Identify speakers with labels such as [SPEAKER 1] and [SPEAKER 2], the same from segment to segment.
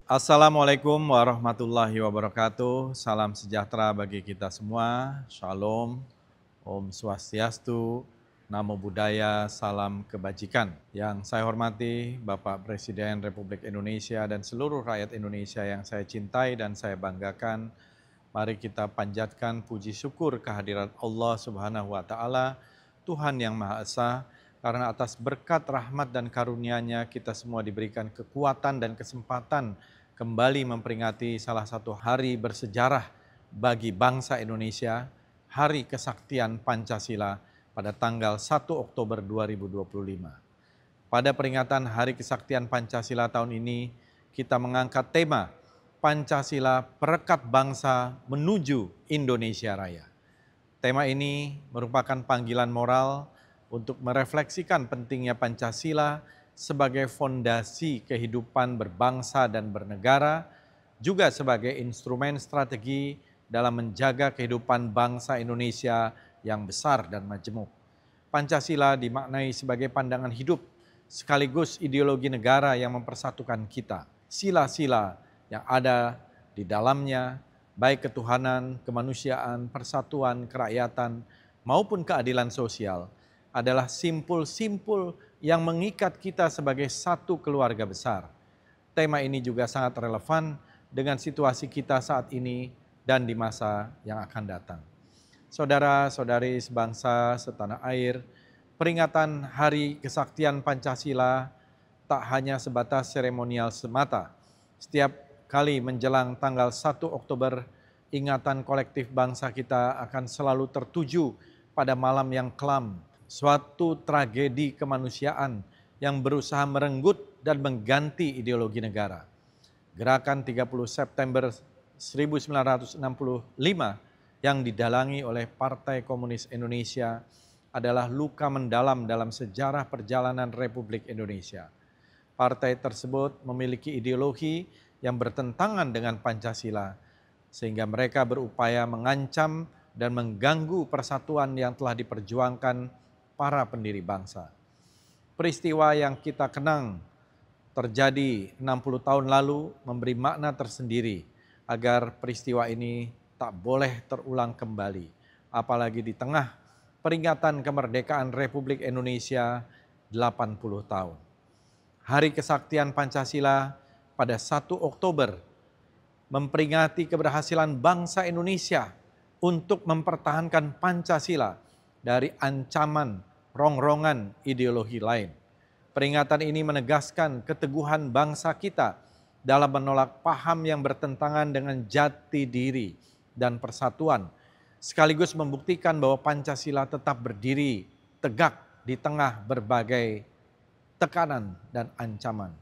[SPEAKER 1] Assalamualaikum warahmatullahi wabarakatuh. Salam sejahtera bagi kita semua. Shalom, Om Swastiastu, Namo Buddhaya, salam kebajikan. Yang saya hormati Bapak Presiden Republik Indonesia dan seluruh rakyat Indonesia yang saya cintai dan saya banggakan. Mari kita panjatkan puji syukur kehadirat Allah Subhanahu wa Ta'ala, Tuhan yang Maha Esa, karena atas berkat rahmat dan karunia-Nya kita semua diberikan kekuatan dan kesempatan kembali memperingati salah satu hari bersejarah bagi bangsa Indonesia, Hari Kesaktian Pancasila pada tanggal 1 Oktober 2025. Pada peringatan Hari Kesaktian Pancasila tahun ini, kita mengangkat tema Pancasila Perekat Bangsa Menuju Indonesia Raya. Tema ini merupakan panggilan moral untuk merefleksikan pentingnya Pancasila sebagai fondasi kehidupan berbangsa dan bernegara, juga sebagai instrumen strategi dalam menjaga kehidupan bangsa Indonesia yang besar dan majemuk. Pancasila dimaknai sebagai pandangan hidup sekaligus ideologi negara yang mempersatukan kita. Sila-sila yang ada di dalamnya, baik ketuhanan, kemanusiaan, persatuan, kerakyatan, maupun keadilan sosial, adalah simpul-simpul yang mengikat kita sebagai satu keluarga besar. Tema ini juga sangat relevan dengan situasi kita saat ini dan di masa yang akan datang. Saudara-saudari sebangsa setanah air, peringatan Hari Kesaktian Pancasila tak hanya sebatas seremonial semata. Setiap kali menjelang tanggal 1 Oktober, ingatan kolektif bangsa kita akan selalu tertuju pada malam yang kelam, suatu tragedi kemanusiaan yang berusaha merenggut dan mengganti ideologi negara. Gerakan 30 September 1965 yang didalangi oleh Partai Komunis Indonesia adalah luka mendalam dalam sejarah perjalanan Republik Indonesia. Partai tersebut memiliki ideologi yang bertentangan dengan Pancasila, sehingga mereka berupaya mengancam dan mengganggu persatuan yang telah diperjuangkan para pendiri bangsa. Peristiwa yang kita kenang terjadi 60 tahun lalu memberi makna tersendiri agar peristiwa ini tak boleh terulang kembali, apalagi di tengah peringatan kemerdekaan Republik Indonesia 80 tahun. Hari Kesaktian Pancasila pada 1 Oktober memperingati keberhasilan bangsa Indonesia untuk mempertahankan Pancasila dari ancaman rongrongan ideologi lain. Peringatan ini menegaskan keteguhan bangsa kita dalam menolak paham yang bertentangan dengan jati diri dan persatuan, sekaligus membuktikan bahwa Pancasila tetap berdiri tegak di tengah berbagai tekanan dan ancaman.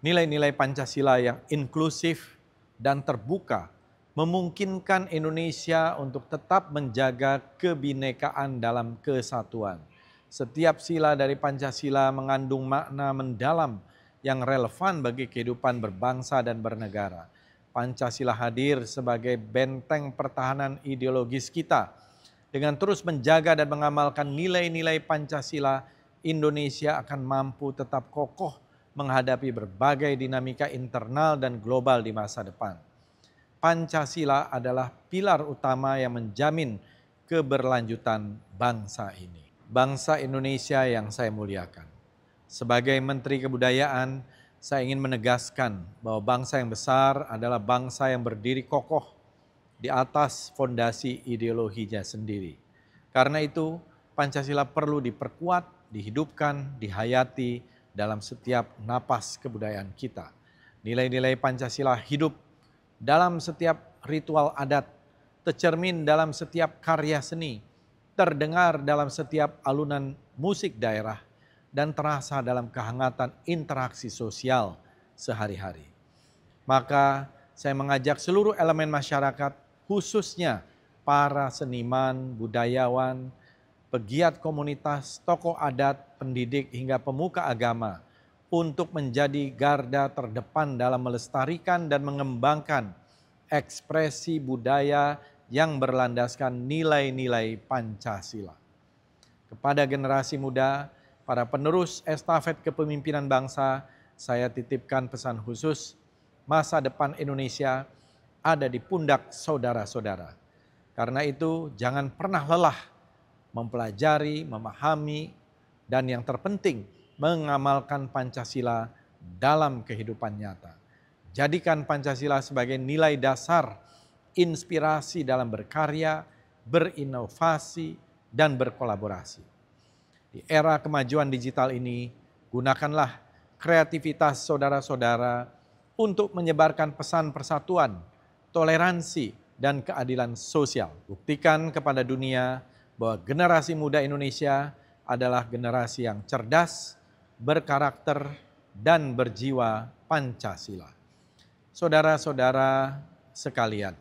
[SPEAKER 1] Nilai-nilai Pancasila yang inklusif dan terbuka memungkinkan Indonesia untuk tetap menjaga kebinekaan dalam kesatuan. Setiap sila dari Pancasila mengandung makna mendalam yang relevan bagi kehidupan berbangsa dan bernegara. Pancasila hadir sebagai benteng pertahanan ideologis kita. Dengan terus menjaga dan mengamalkan nilai-nilai Pancasila, Indonesia akan mampu tetap kokoh menghadapi berbagai dinamika internal dan global di masa depan. Pancasila adalah pilar utama yang menjamin keberlanjutan bangsa ini. Bangsa Indonesia yang saya muliakan. Sebagai Menteri Kebudayaan, saya ingin menegaskan bahwa bangsa yang besar adalah bangsa yang berdiri kokoh di atas fondasi ideologinya sendiri. Karena itu, Pancasila perlu diperkuat, dihidupkan, dihayati dalam setiap napas kebudayaan kita. Nilai-nilai Pancasila hidup dalam setiap ritual adat, tercermin dalam setiap karya seni, terdengar dalam setiap alunan musik daerah, dan terasa dalam kehangatan interaksi sosial sehari-hari. Maka saya mengajak seluruh elemen masyarakat, khususnya para seniman, budayawan, pegiat komunitas, tokoh adat, pendidik, hingga pemuka agama untuk menjadi garda terdepan dalam melestarikan dan mengembangkan ekspresi budaya yang berlandaskan nilai-nilai Pancasila. Kepada generasi muda, para penerus estafet kepemimpinan bangsa, saya titipkan pesan khusus, masa depan Indonesia ada di pundak saudara-saudara. Karena itu jangan pernah lelah mempelajari, memahami, dan yang terpenting mengamalkan Pancasila dalam kehidupan nyata. Jadikan Pancasila sebagai nilai dasar, inspirasi dalam berkarya, berinovasi, dan berkolaborasi. Di era kemajuan digital ini, gunakanlah kreativitas saudara-saudara untuk menyebarkan pesan persatuan, toleransi, dan keadilan sosial. Buktikan kepada dunia bahwa generasi muda Indonesia adalah generasi yang cerdas, berkarakter, dan berjiwa Pancasila. Saudara-saudara sekalian,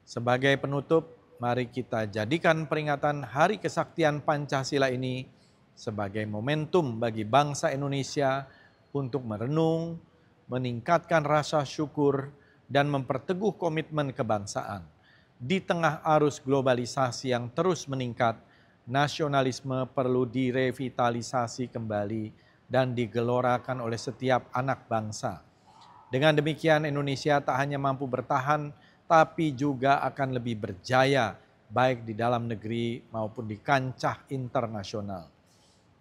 [SPEAKER 1] sebagai penutup, mari kita jadikan peringatan Hari Kesaktian Pancasila ini sebagai momentum bagi bangsa Indonesia untuk merenung, meningkatkan rasa syukur, dan memperteguh komitmen kebangsaan. Di tengah arus globalisasi yang terus meningkat, nasionalisme perlu direvitalisasi kembali dan digelorakan oleh setiap anak bangsa. Dengan demikian Indonesia tak hanya mampu bertahan, tapi juga akan lebih berjaya baik di dalam negeri maupun di kancah internasional.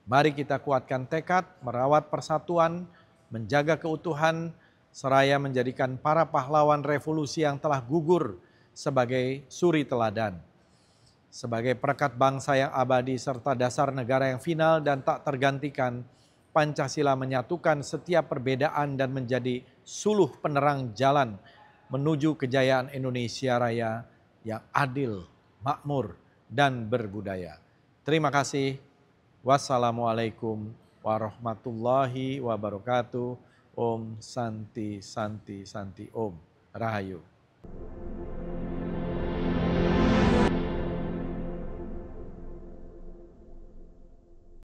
[SPEAKER 1] Mari kita kuatkan tekad, merawat persatuan, menjaga keutuhan, seraya menjadikan para pahlawan revolusi yang telah gugur sebagai suri teladan. Sebagai perekat bangsa yang abadi serta dasar negara yang final dan tak tergantikan, Pancasila menyatukan setiap perbedaan dan menjadi suluh penerang jalan menuju kejayaan Indonesia Raya yang adil, makmur, dan berbudaya. Terima kasih. Wassalamualaikum warahmatullahi wabarakatuh. Om Santi Santi Santi Om. Rahayu.